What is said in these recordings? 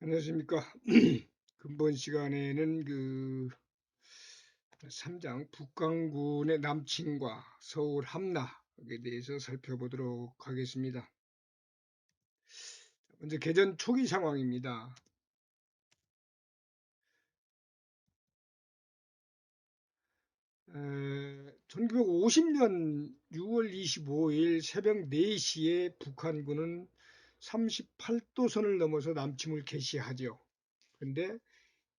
안녕하십니까. 근본 시간에는 3장 북강군의 남침과 서울 함락에 대해서 살펴보도록 하겠습니다. 먼저 개전 초기 상황입니다. 1950년 6월 25일 새벽 4시에 북한군은 38도선을 넘어서 남침을 개시하죠. 그런데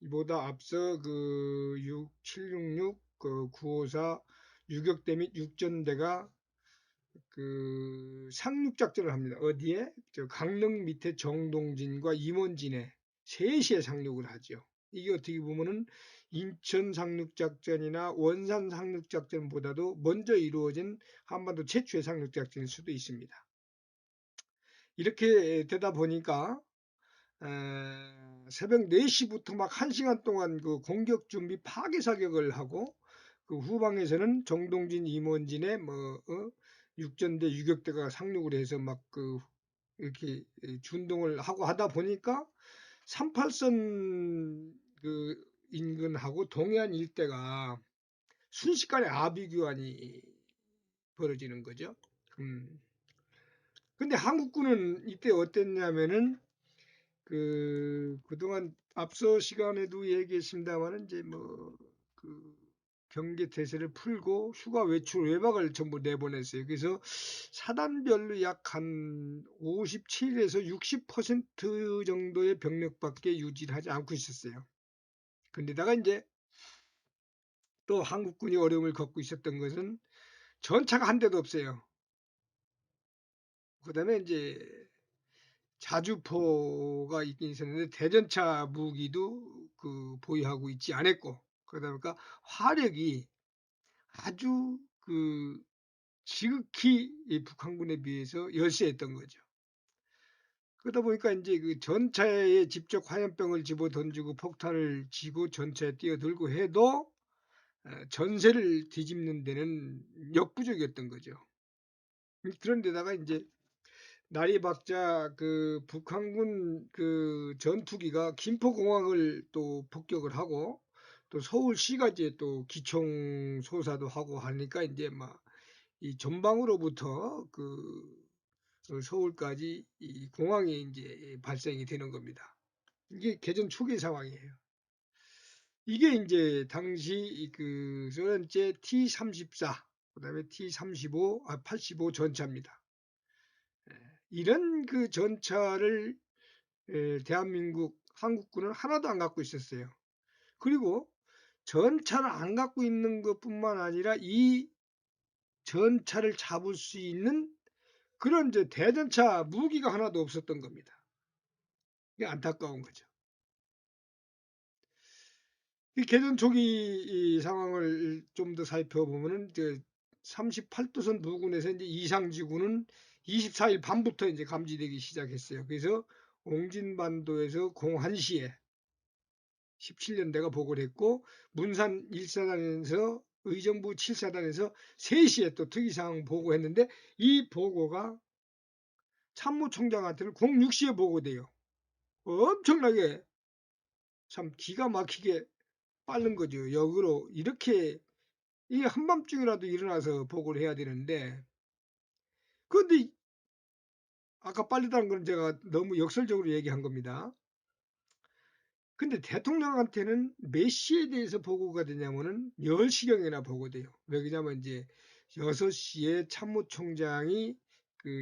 이보다 앞서 766, 954 유격대 및 육전대가 상륙작전을 합니다. 어디에? 강릉 밑에 정동진과 임원진에 3시에 상륙을 하죠. 이게 어떻게 보면은 인천 상륙작전이나 원산 상륙작전보다도 먼저 이루어진 한반도 최초의 상륙작전일 수도 있습니다. 이렇게 되다 보니까 새벽 4시부터 막 1시간 동안 그 공격 준비 파괴 사격을 하고 그 후방에서는 정동진, 임원진의 육전대, 유격대가 상륙을 해서 막 이렇게 준동을 하고 하다 보니까 38선 인근하고 동해안 일대가 순식간에 아비규환이 벌어지는 거죠. 근데 한국군은 이때 어땠냐면은 그동안 앞서 시간에도 얘기했습니다만은 이제 경계 태세를 풀고 휴가 외출 외박을 전부 내보냈어요. 그래서 사단별로 약 한 57에서 60% 정도의 병력밖에 유지를 하지 않고 있었어요. 근데다가 이제 또 한국군이 어려움을 겪고 있었던 것은 전차가 한 대도 없어요. 그다음에 이제 자주포가 있긴 있었는데 대전차 무기도 보유하고 있지 않았고, 그러다 보니까 화력이 아주 지극히 이 북한군에 비해서 열세했던 거죠. 그러다 보니까 이제 그 전차에 직접 화염병을 집어 던지고 폭탄을 쥐고 전차에 뛰어들고 해도 전세를 뒤집는 데는 역부족이었던 거죠. 그런데다가 이제 날이 밝자 북한군 전투기가 김포공항을 또 폭격을 하고 또 서울시가지에 또 기총 소사도 하고 하니까 이제 막 이 전방으로부터 서울까지 이 공항이 이제 발생이 되는 겁니다. 이게 개전 초기 상황이에요. 이게 이제 당시 소련제 T-34, 그다음에 T-35, 85 전차입니다. 이런 전차를 대한민국 한국군은 하나도 안 갖고 있었어요. 그리고 전차를 안 갖고 있는 것뿐만 아니라 이 전차를 잡을 수 있는 그런 대전차 무기가 하나도 없었던 겁니다. 이게 안타까운 거죠. 이 개전 초기 상황을 좀 더 살펴보면은 38도선 부근에서 이제 이상지구는 24일 밤부터 이제 감지되기 시작했어요. 그래서 옹진반도에서 01시에 17년대가 보고를 했고, 문산 1사단에서 의정부 7사단에서 3시에 또 특이사항 보고했는데 이 보고가 참모총장한테는 06시에 보고돼요. 엄청나게 참 기가 막히게 빠른 거죠. 역으로 이렇게 이게 한밤중이라도 일어나서 보고를 해야 되는데, 그런데 아까 빠르다는 건 제가 너무 역설적으로 얘기한 겁니다. 근데 대통령한테는 몇 시에 대해서 보고가 되냐면은 10시경이나 보고돼요. 왜 그러냐면 이제 6시에 참모총장이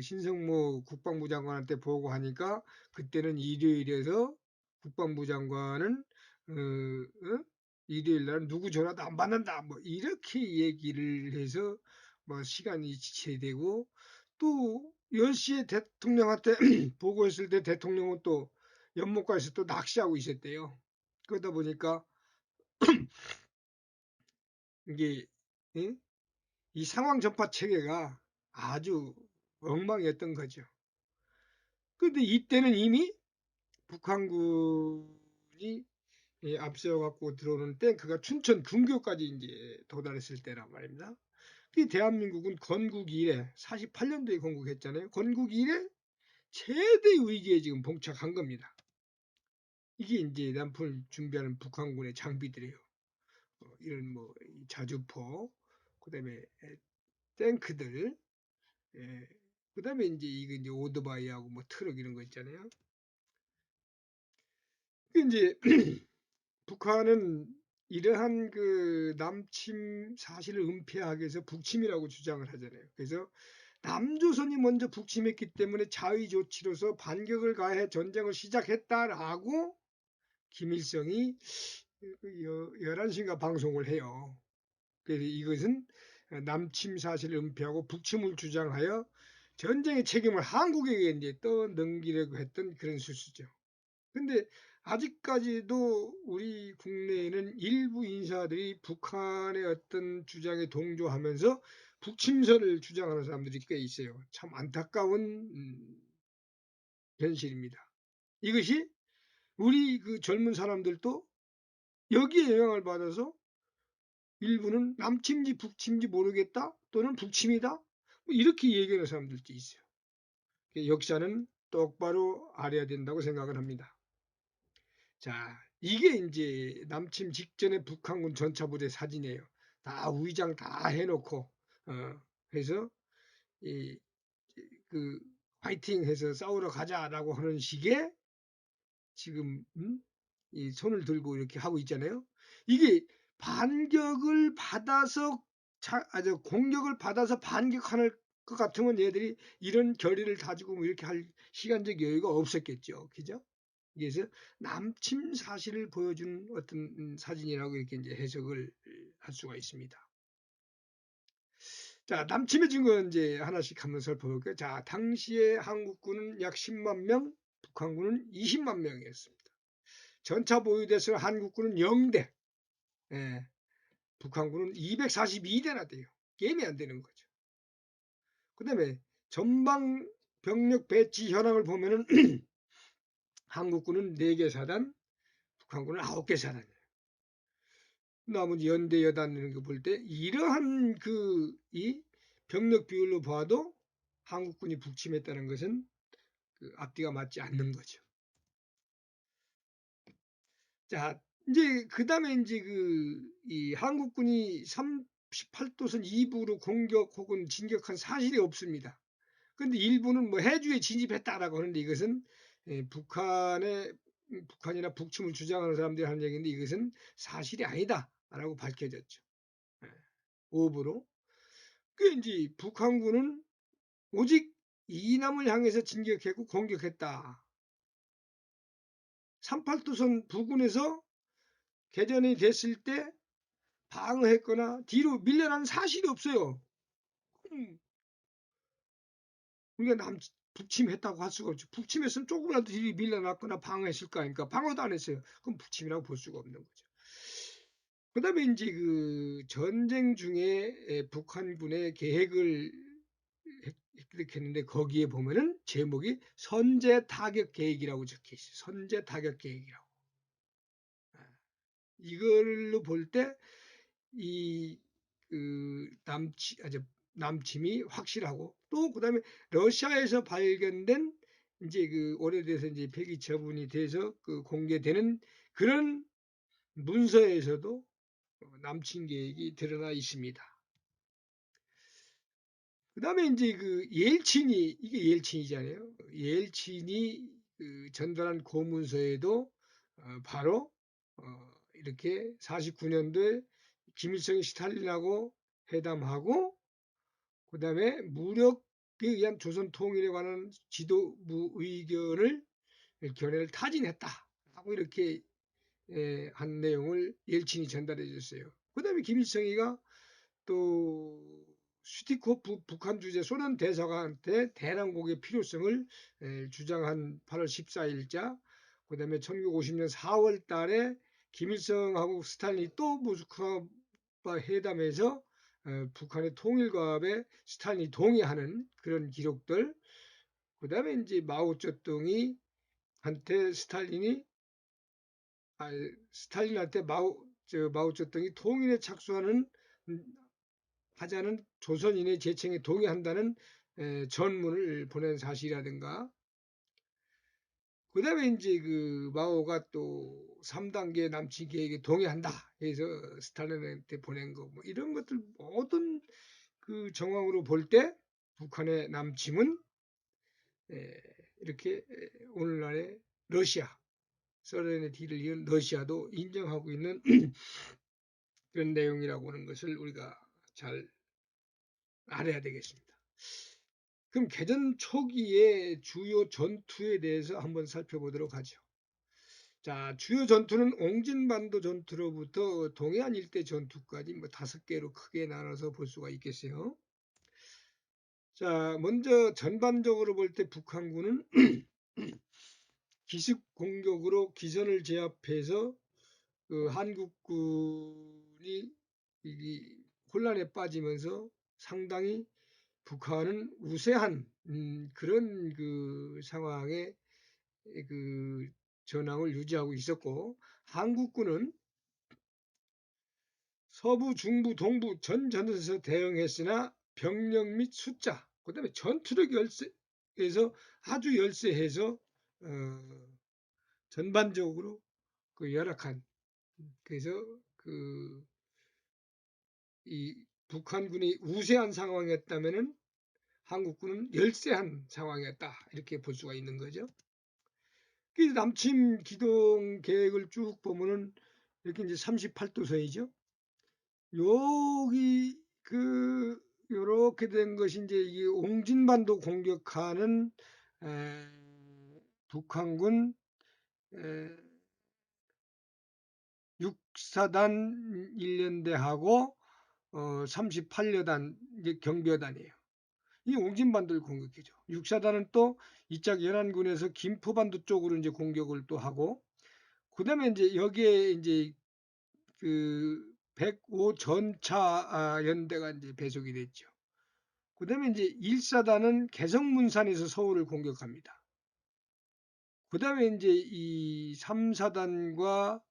신성모 국방부 장관한테 보고하니까 그때는 일요일에서 국방부 장관은 일요일 날 누구 전화도 안 받는다 뭐 이렇게 얘기를 해서 뭐 시간이 지체되고, 또 10시에 대통령한테 보고했을 때 대통령은 또 연못가에서 또 낚시하고 있었대요. 그러다 보니까 이게 이 상황 전파 체계가 아주 엉망이었던 거죠. 그런데 이때는 이미 북한군이 앞서 갖고 들어오는 탱크가 춘천 군교까지 이제 도달했을 때란 말입니다. 그 대한민국은 건국 이래 48년도에 건국했잖아요. 건국 이래 최대 위기에 지금 봉착한 겁니다. 이게 이제 난풍을 준비하는 북한군의 장비들이에요. 이런 뭐 자주포, 그다음에 탱크들, 예, 그다음에 이제 오토바이하고 뭐 트럭 이런 거 있잖아요. 이제 북한은 이러한 그 남침 사실을 은폐하기 위해서 북침이라고 주장을 하잖아요. 그래서 남조선이 먼저 북침했기 때문에 자위 조치로서 반격을 가해 전쟁을 시작했다라고 김일성이 11시인가 방송을 해요. 그래서 이것은 남침 사실을 은폐하고 북침을 주장하여 전쟁의 책임을 한국에게 이제 떠넘기려고 했던 그런 수수죠. 근데 아직까지도 우리 국내에는 일부 인사들이 북한의 어떤 주장에 동조하면서 북침설을 주장하는 사람들이 꽤 있어요. 참 안타까운 현실입니다. 이것이 우리 그 젊은 사람들도 여기에 영향을 받아서 일부는 남침지 북침지 모르겠다 또는 북침이다 뭐 이렇게 얘기하는 사람들도 있어요. 역사는 똑바로 알아야 된다고 생각을 합니다. 자, 이게 이제 남침 직전의 북한군 전차부대 사진이에요. 다 위장 다 해놓고 해서 그 파이팅해서 싸우러 가자라고 하는 식의 지금 이 손을 들고 이렇게 하고 있잖아요. 이게 반격을 받아서 공격을 받아서 반격할 것 같으면 얘들이 이런 결의를 다지고 뭐 이렇게 할 시간적 여유가 없었겠죠. 그죠? 그래서 남침 사실을 보여준 어떤 사진이라고 이렇게 이제 해석을 할 수가 있습니다. 자, 남침의 증거는 이제 하나씩 한번 살펴볼게요. 자, 당시에 한국군은 약 10만 명, 북한군은 20만 명이었습니다. 전차 보유대수 한국군은 0대, 예, 북한군은 242대나 돼요. 게임이 안 되는 거죠. 그 다음에 전방 병력 배치 현황을 보면은 한국군은 4개 사단, 북한군은 9개 사단이에요. 나머지 연대 여단 이런 거 볼 때 이러한 이 병력 비율로 봐도 한국군이 북침했다는 것은 그 앞뒤가 맞지 않는 거죠. 자, 이제 그다음에 이제 이 한국군이 38도선 2부로 공격 혹은 진격한 사실이 없습니다. 근데 일부는 뭐 해주에 진입했다라고 하는데 이것은 북한이나 북침을 주장하는 사람들이 하는 얘기인데 이것은 사실이 아니다라고 밝혀졌죠. 오부로. 그 이제 북한군은 오직 이남을 향해서 진격했고 공격했다. 38도선 부근에서 개전이 됐을 때 방어했거나 뒤로 밀려난 사실이 없어요. 우리가 북침했다고 할 수가 없죠. 북침했으면 조금이라도 뒤로 밀려났거나 방어했을 거 아닙니까? 방어도 안 했어요. 그럼 북침이라고 볼 수가 없는 거죠. 그 다음에 이제 그 전쟁 중에 북한군의 계획을 했는데 거기에 보면은 제목이 선제 타격 계획이라고 적혀 있어요. 선제 타격 계획이라고. 이걸로 볼 때 이 남침이 확실하고 또 그다음에 러시아에서 발견된 이제 오래돼서 이제 폐기 처분이 돼서 공개되는 그런 문서에서도 남침 계획이 드러나 있습니다. 그다음에 이제 이게 옐친이잖아요. 옐친이 전달한 고문서에도 바로 이렇게 49년도에 김일성이 스탈린하고 회담하고 그다음에 무력에 의한 조선 통일에 관한 지도부 의견을 견해를 타진했다라고 이렇게 한 내용을 옐친이 전달해 줬어요. 그다음에 김일성이가 또 슈티코프 북한 주재 소련 대사관한테 대남국의 필요성을 주장한 8월 14일자 그다음에 1950년 4월 달에 김일성하고 스탈린이 또 모스크바 회담에서 북한의 통일과업에 스탈린이 동의하는 그런 기록들 그다음에 이제 마오쩌둥이 한테 스탈린한테 마오쩌둥이 통일에 착수하는 하자는 조선인의 재청에 동의한다는 전문을 보낸 사실이라든가 그다음에 이제 그 마오가 또 3단계 남침 계획에 동의한다 해서 스탈린한테 보낸 거 뭐 이런 것들 모든 그 정황으로 볼 때 북한의 남침은 이렇게 오늘날의 러시아, 소련의 뒤를 이은 러시아도 인정하고 있는 그런 내용이라고 하는 것을 우리가 잘 알아야 되겠습니다. 그럼 개전 초기의 주요 전투에 대해서 한번 살펴보도록 하죠. 자, 주요 전투는 옹진반도 전투로부터 동해안 일대 전투까지 뭐 5개로 크게 나눠서 볼 수가 있겠어요. 자, 먼저 전반적으로 볼 때 북한군은 기습 공격으로 기선을 제압해서 그 한국군이 혼란에 빠지면서 상당히 북한은 우세한 그런 그 상황에 그 전황을 유지하고 있었고, 한국군은 서부, 중부, 동부 전 전선에서 대응했으나 병력 및 숫자, 그다음에 전투력 열세에서 아주 열세해서 전반적으로 그 열악한, 그래서 그 이 북한군이 우세한 상황이었다면은 한국군은 열세한 상황이었다 이렇게 볼 수가 있는 거죠. 그래서 남침 기동 계획을 쭉 보면은 이렇게 이제 38도선이죠. 여기 그 요렇게 된 것이 이제 이 옹진반도 공격하는 북한군 6사단 1년대하고 38여단 이제 경비여단이에요. 이 옹진반도를 공격해죠. 6사단은 또 이짝 연안군에서 김포반도 쪽으로 이제 공격을 또 하고, 그다음에 이제 여기에 이제 그 105 전차 연대가 이제 배속이 됐죠. 그다음에 이제 1사단은 개성문산에서 서울을 공격합니다. 그다음에 이제 이 3사단과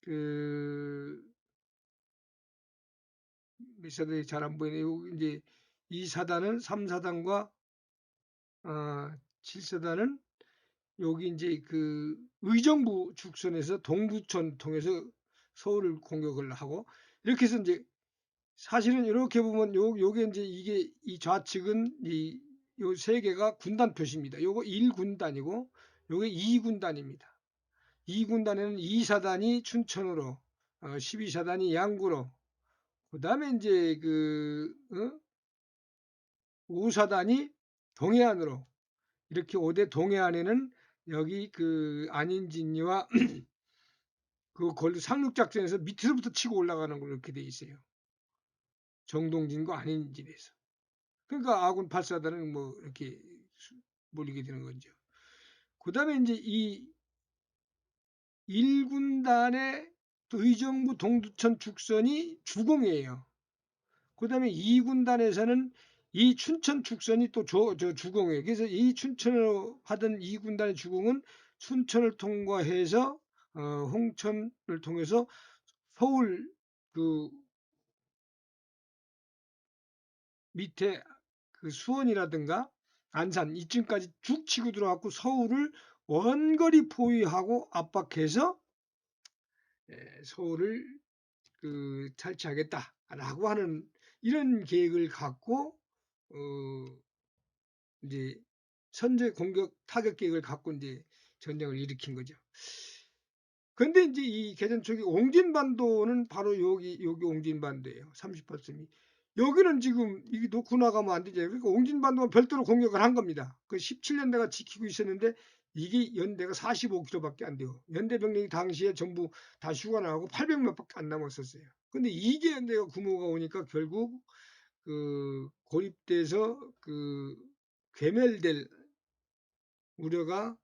그 몇 사단이 잘 안 보이네요. 이제 2사단은 3사단과 7사단은 여기 이제 그 의정부 죽선에서 동부천 통해서 서울을 공격을 하고, 이렇게 해서 이제 사실은 이렇게 보면 요게 이제 이게 이 좌측은 이 요 세 개가 군단 표시입니다. 요거 1군단이고 요게 2군단입니다. 2군단에는 2사단이 춘천으로, 12사단이 양구로, 그다음에 이제 그 5사단이 동해안으로, 이렇게 5대 동해안에는 여기 그 안인진리와 그 걸로 상륙작전에서 밑에서부터 치고 올라가는 걸로 이렇게 돼 있어요. 정동진과 안인진에서. 그러니까 아군 8사단은 뭐 이렇게 몰리게 되는 거죠. 그 다음에 이제 이 1군단의 의정부 동두천 축선이 주공이에요. 그 다음에 2군단에서는 이 춘천 축선이 또 주공이에요. 그래서 이 춘천으로 하던 2군단의 주공은 춘천을 통과해서 홍천을 통해서 서울 그 밑에 그 수원이라든가 안산 이쯤까지 쭉 치고 들어왔고 서울을 원거리 포위하고 압박해서 서울을 그 탈취하겠다라고 하는 이런 계획을 갖고 이제 선제 공격 타격 계획을 갖고 이제 전쟁을 일으킨 거죠. 근데 이제 이 개전 초기 옹진반도는 바로 여기 옹진반도예요. 38선이. 여기는 지금 이게 놓고 나가면 안 되잖아요. 그러니까 옹진반도는 별도로 공격을 한 겁니다. 그 17년대가 지키고 있었는데 이게 연대가 45km밖에 안 돼요. 연대 병력이 당시에 전부 다 휴가 나가고 800몇 밖에 안 남았었어요. 근데 이게 연대가 구모가 오니까 결국 그 고립돼서 그 괴멸될 우려가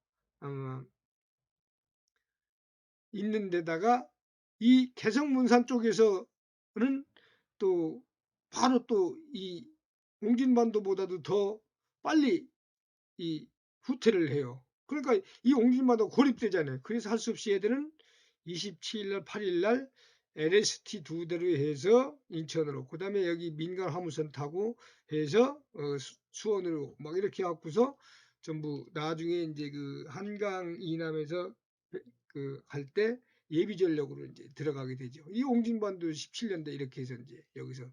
있는 데다가 이 개성문산 쪽에서는 또 바로 또 이 옹진반도보다도 더 빨리 이 후퇴를 해요. 그러니까 이 옹진반도 고립되잖아요. 그래서 할 수 없이 애들은 27일 날 8일 날 LST 2대로 해서 인천으로, 그 다음에 여기 민간 화물선 타고 해서 수원으로 막 이렇게 갖고서 전부 나중에 이제 그 한강 이남에서 그 갈 때 예비 전력으로 이제 들어가게 되죠. 이 옹진반도 17년대 이렇게 해서 이제 여기서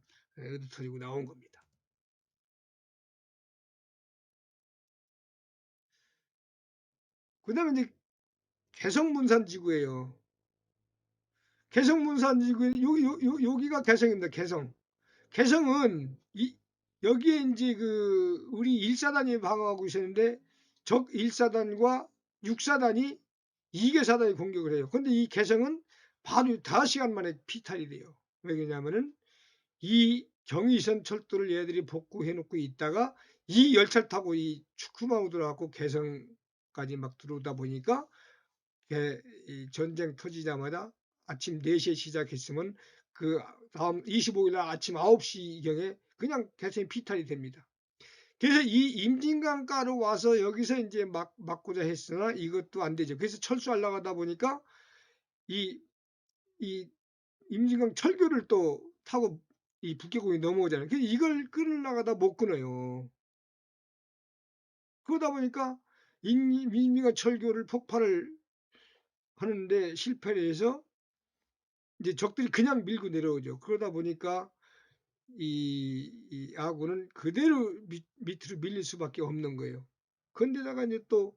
터지고 나온 겁니다. 그다음에 이제 개성문산지구예요. 개성문산지구 여기가 개성입니다. 개성. 개성은 여기에 이제 그 우리 1사단이 방어하고 있었는데 적 1사단과 6사단이 2개 사단이 공격을 해요. 근데 이 개성은 바로 5시간 만에 피탈이 돼요. 왜냐면은 이 경의선 철도를 얘들이 복구해 놓고 있다가 이 열차를 타고 이 축구망으로 들어가고 개성까지 막 들어오다 보니까 이 전쟁 터지자마자 아침 4시에 시작했으면 그 다음 25일 날 아침 9시경에 그냥 개성이 피탈이 됩니다. 그래서 이 임진강가로 와서 여기서 이제 막고자 했으나 이것도 안 되죠. 그래서 철수하려고 하다 보니까 이 임진강 철교를 또 타고 이 북계공이 넘어오잖아요. 그래서 이걸 끊으려고 못 끊어요. 그러다 보니까 임진강 철교를 폭발을 하는데 실패를 해서 이제 적들이 그냥 밀고 내려오죠. 그러다 보니까 이 아군은 그대로 밑으로 밀릴 수밖에 없는 거예요. 그런데다가 이제 또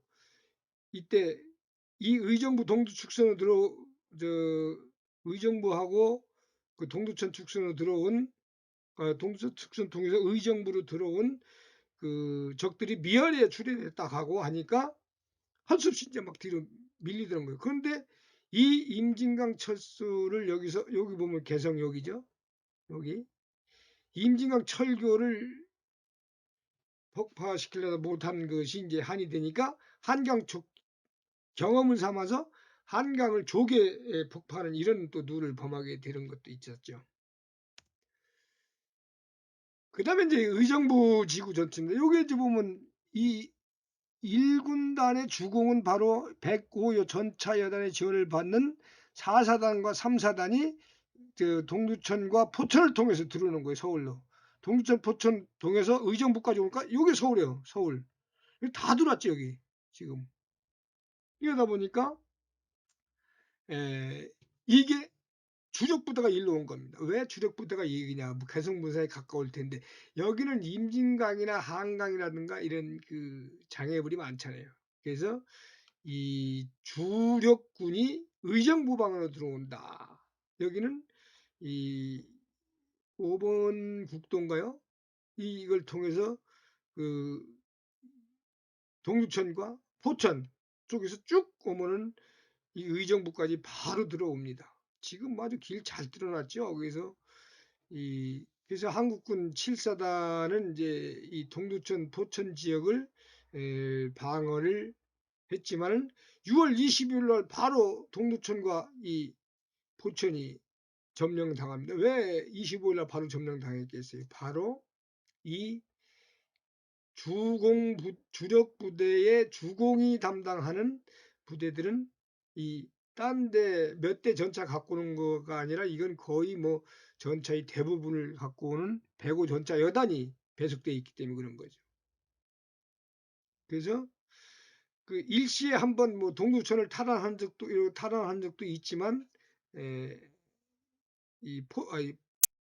이때 이 의정부 동두 축선으로 의정부하고 그 동두천 축선으로 들어온 동두천 축선 통해서 의정부로 들어온 그 적들이 미연에 출현했다 하고 하니까 할 수 없이 이제 막 뒤로 밀리더란 거예요. 그런데 이 임진강 철수를 여기 보면 개성 여기죠. 여기 임진강 철교를 폭파시키려다 못한 것이 이제 한이 되니까 한강 경험을 삼아서 한강을 조개 폭파하는 이런 또 누를 범하게 되는 것도 있었죠. 그 다음에 이제 의정부 지구 전투입니다. 여기 이제 보면 이 1군단의 주공은 바로 105여 전차여단의 지원을 받는 4사단과 3사단이 동두천과 포천을 통해서 들어오는 거예요. 서울로. 동두천 포천 통해서 의정부까지 오니까 이게 서울이에요. 서울. 다 들어왔죠 여기 지금. 이러다 보니까 이게 주력부대가 일로 온 겁니다. 왜 주력부대가 여기냐? 뭐 개성문사에 가까울 텐데 여기는 임진강이나 한강이라든가 이런 그 장애물이 많잖아요. 그래서 이 주력군이 의정부 방으로 들어온다. 여기는 이 5번 국도인가요? 이걸 통해서 그 동두천과 포천 쪽에서 쭉 오면은 이 의정부까지 바로 들어옵니다. 지금 아주 길 잘 뚫어놨죠. 그래서 한국군 7사단은 이제 이 동두천 포천 지역을 방어를 했지만은 6월 20일 날 바로 동두천과 이 포천이 점령당합니다. 왜 25일 날 바로 점령당했겠어요? 바로 이 주력 부대의 주공이 담당하는 부대들은 이 딴 데 몇 대 전차 갖고 오는 거가 아니라 이건 거의 뭐 전차의 대부분을 갖고 오는 105 전차 여단이 배속되어 있기 때문에 그런 거죠. 그래서 그 일시에 한번 뭐 동두천을 탈환한 적도 있지만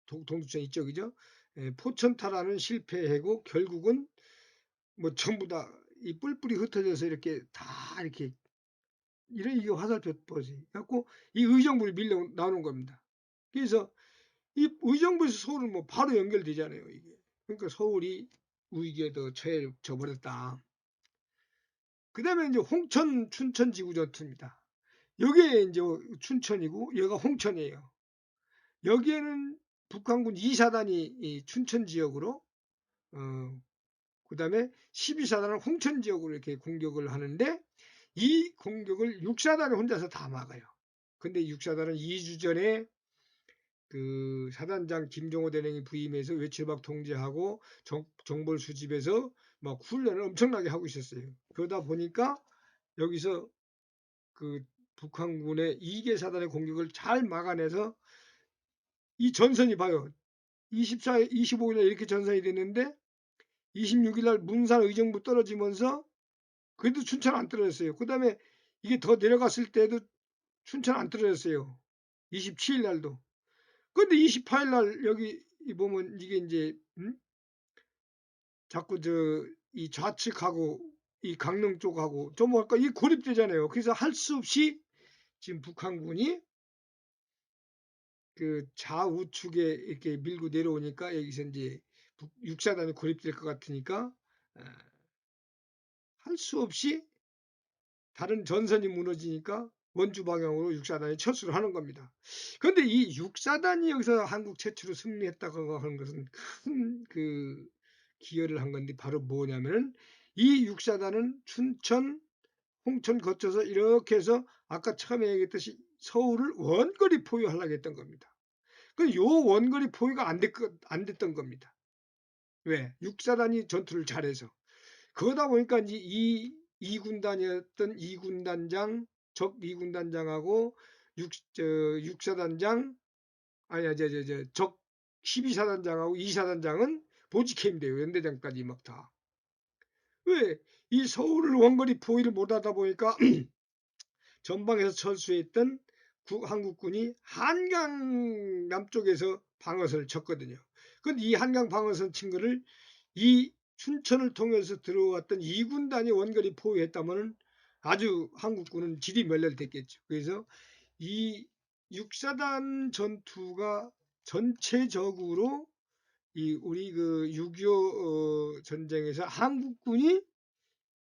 동두천 이쪽이죠. 포천 탈환은 실패하고 결국은 뭐 전부 다 이 뿔뿔이 흩어져서 이렇게 다 이렇게 이게 화살표 버지 갖고 이 의정부를 밀려 나오는 겁니다. 그래서 이 의정부에서 서울은 뭐 바로 연결되잖아요. 이게 그러니까 서울이 위기에 더 처해져 버렸다. 그 다음에 이제 홍천 춘천 지구 전투입니다. 여기에 이제 춘천이고 여기가 홍천이에요. 여기에는 북한군 2사단이 춘천 지역으로 그 다음에 12사단은 홍천 지역으로 이렇게 공격을 하는데 이 공격을 6사단이 혼자서 다 막아요. 근데 6사단은 2주 전에 그 사단장 김종호 대령이 부임해서 외출박 통제하고 정보를 수집해서 막 훈련을 엄청나게 하고 있었어요. 그러다 보니까 여기서 그 북한군의 2개 사단의 공격을 잘 막아내서 이 전선이 봐요. 25일에 이렇게 전선이 됐는데 26일 날 문산 의정부 떨어지면서 그래도 춘천 안 떨어졌어요. 그 다음에 이게 더 내려갔을 때도 춘천 안 떨어졌어요. 27일 날도. 근데 28일 날 여기 보면 이게 이제 자꾸 이 좌측하고 이 강릉 쪽하고 좀 뭐랄까 이 고립되잖아요. 그래서 할 수 없이 지금 북한군이 그 좌우측에 이렇게 밀고 내려오니까 여기서 이제 육사단이 고립될 것 같으니까 할 수 없이 다른 전선이 무너지니까 원주 방향으로 육사단이 철수를 하는 겁니다. 그런데 이 육사단이 여기서 한국 최초로 승리했다고 하는 것은 큰 그 기여를 한 건데 바로 뭐냐면은 이 육사단은 춘천, 홍천 거쳐서 이렇게 해서 아까 처음에 얘기했듯이 서울을 원거리 포위하려고 했던 겁니다. 그 요 원거리 포위가 안 됐던 겁니다. 왜? 육사단이 전투를 잘해서. 그러다 보니까 이제 이 2군단이었던 2군단장, 적 2군단장하고 육사단장, 아니야, 적 12사단장하고 2사단장은 보직해임 돼요. 연대장까지 막 다. 왜? 이 서울을 원거리 포위를 못하다 보니까 전방에서 철수했던 한국군이 한강 남쪽에서 방어선을 쳤거든요. 그런데 이 한강 방어선 친 거를 이 춘천을 통해서 들어왔던 2군단이 원거리 포위했다면 아주 한국군은 질이 멸렬됐겠죠. 그래서 이 육사단 전투가 전체적으로 이 우리 그 6.25 전쟁에서 한국군이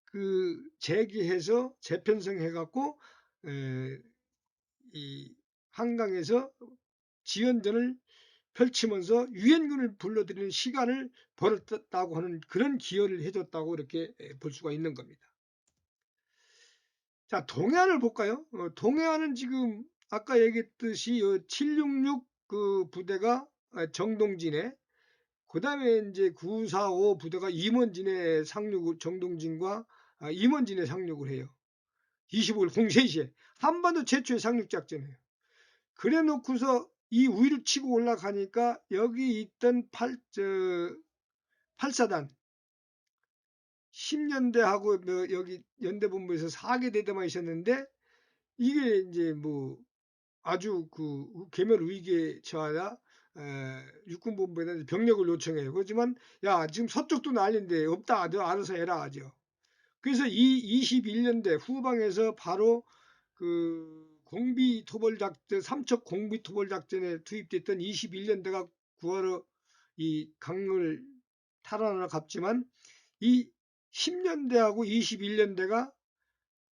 그 재기해서 재편성해갖고 이 한강에서 지연전을 펼치면서 유엔군을 불러들이는 시간을 벌었다고 하는 그런 기여를 해줬다고 이렇게 볼 수가 있는 겁니다. 자, 동해안을 볼까요? 동해안은 지금 아까 얘기했듯이 766 그 부대가 정동진에, 그 다음에 이제 945 부대가 임원진에 상륙을, 정동진과 임원진에 상륙을 해요. 25일 03시에 한반도 최초의 상륙작전이에요. 그래 놓고서 이 위를 치고 올라가니까 여기 있던 8사단 10년대하고 뭐 여기 연대본부에서 4개 대대만 있었는데 이게 이제 뭐 아주 그 괴멸 위기에 처하다 육군본부에다 병력을 요청해요. 그렇지만 야 지금 서쪽도 난리인데 없다. 너 알아서 해라 하죠. 그래서 이 21년대 후방에서 바로 그 공비 토벌 작전, 삼척 공비 토벌 작전에 투입됐던 21년대가 구하러 이 강을 탈환하러 갔지만 이 10년대하고 21년대가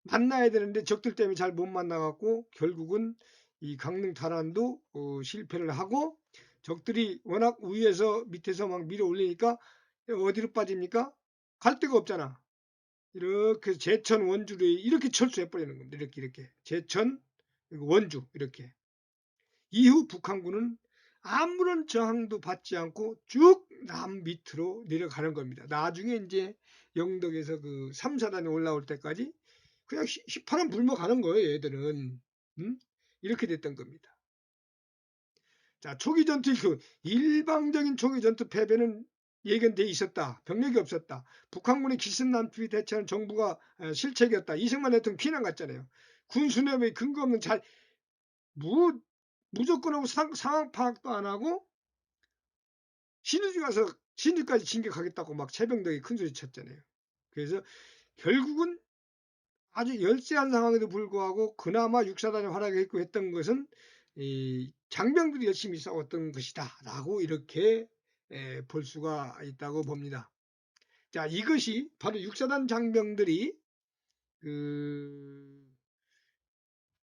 만나야 되는데 적들 때문에 잘 못 만나갖고 결국은 이 강릉 탈환도 실패를 하고 적들이 워낙 위에서 밑에서 막 밀어 올리니까 어디로 빠집니까? 갈 데가 없잖아. 이렇게 제천 원주로 이렇게 철수해 버리는 겁니다. 이렇게 제천 원주 이렇게. 이후 북한군은 아무런 저항도 받지 않고 쭉 남 밑으로 내려가는 겁니다. 나중에 이제 영덕에서 그 3사단이 올라올 때까지 그냥 휘파람 불며 가는 거예요. 얘들은. 이렇게 됐던 겁니다. 자, 초기 전투 그 일방적인 초기 전투 패배는 예견돼 있었다. 병력이 없었다. 북한군의 기습난투에 대처하는 정부가 실책이었다. 이승만 대통령 피난 갔잖아요. 군수념에 근거 없는 무조건 하고 상황 파악도 안 하고 신의주 가서 신의주까지 진격하겠다고 막 최병덕이 큰소리 쳤잖아요. 그래서 결국은 아주 열세한 상황에도 불구하고 그나마 육사단이 활약했고 했던 것은 이 장병들이 열심히 싸웠던 것이다 라고 이렇게 볼 수가 있다고 봅니다. 자, 이것이 바로 육사단 장병들이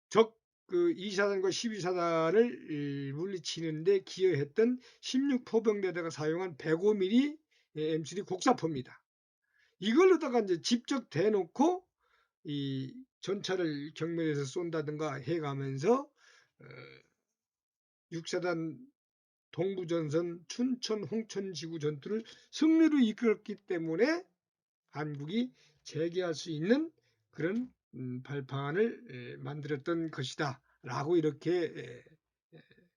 적 2사단과 12사단을 물리치는데 기여했던 16포병대대가 사용한 105mm M3 곡사포입니다. 이걸로다가 이제 직접 대놓고 이 전차를 경면에서 쏜다든가 해가면서 육사단 동부전선 춘천 홍천지구 전투를 승리로 이끌었기 때문에 한국이 재개할 수 있는 그런 발판을 만들었던 것이다 라고 이렇게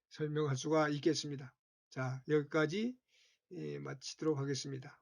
설명할 수가 있겠습니다. 자, 여기까지 마치도록 하겠습니다.